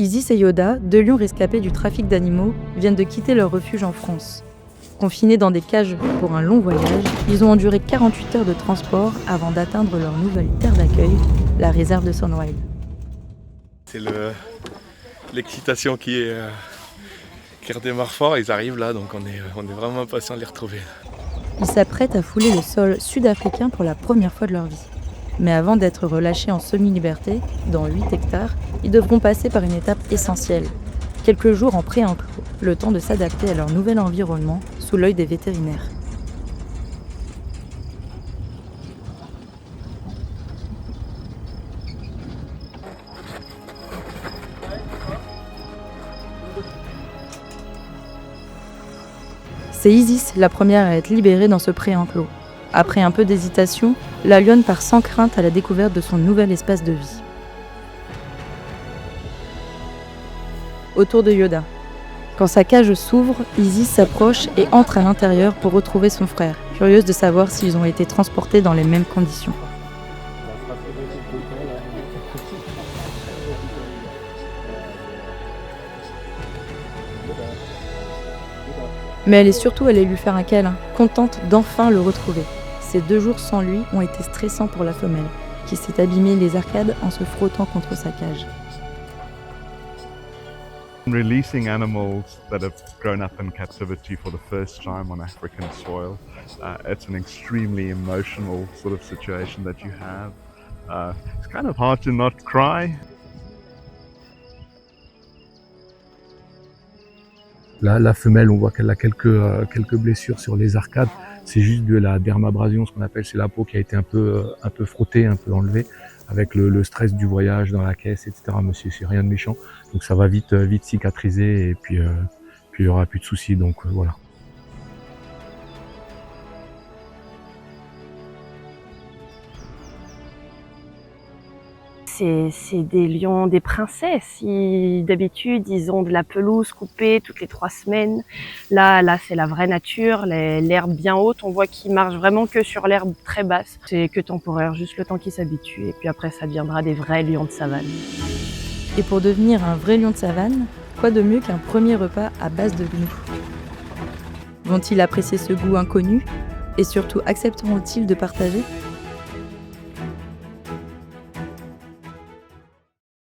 Isis et Yoda, deux lions rescapés du trafic d'animaux, viennent de quitter leur refuge en France. Confinés dans des cages pour un long voyage, ils ont enduré 48 heures de transport avant d'atteindre leur nouvelle terre d'accueil, la réserve de Sunwild. C'est l'excitation qui redémarre fort. Ils arrivent là, donc on est vraiment impatients de les retrouver. Ils s'apprêtent à fouler le sol sud-africain pour la première fois de leur vie. Mais avant d'être relâchés en semi-liberté, dans 8 hectares, ils devront passer par une étape essentielle. Quelques jours en pré-enclos, le temps de s'adapter à leur nouvel environnement sous l'œil des vétérinaires. C'est Isis, la première à être libérée dans ce pré-enclos. Après un peu d'hésitation, la lionne part sans crainte à la découverte de son nouvel espace de vie. Autour de Yoda. Quand sa cage s'ouvre, Isis s'approche et entre à l'intérieur pour retrouver son frère, curieuse de savoir s'ils ont été transportés dans les mêmes conditions. Mais elle est surtout allée lui faire un câlin, contente d'enfin le retrouver. Ces 2 jours sans lui ont été stressants pour la femelle, qui s'est abîmée les arcades en se frottant contre sa cage. Releasing animals that have grown up in captivity for the first time on African soil, it's an extremely emotional sort of situation that you have. It's kind of hard to not cry. La femelle, on voit qu'elle a quelques blessures sur les arcades. C'est juste de la dermabrasion, ce qu'on appelle, c'est la peau qui a été un peu frottée, un peu enlevée, avec le stress du voyage dans la caisse, etc. Mais c'est rien de méchant. Donc ça va vite cicatriser et puis il y aura plus de soucis. Donc voilà. C'est des lions, des princesses. D'habitude, ils ont de la pelouse coupée toutes les 3 semaines. Là, c'est la vraie nature, l'herbe bien haute. On voit qu'ils marchent vraiment que sur l'herbe très basse. C'est que temporaire, juste le temps qu'ils s'habituent. Et puis après, ça deviendra des vrais lions de savane. Et pour devenir un vrai lion de savane, quoi de mieux qu'un premier repas à base de gnou ? Vont-ils apprécier ce goût inconnu ? Et surtout, accepteront-ils de partager ?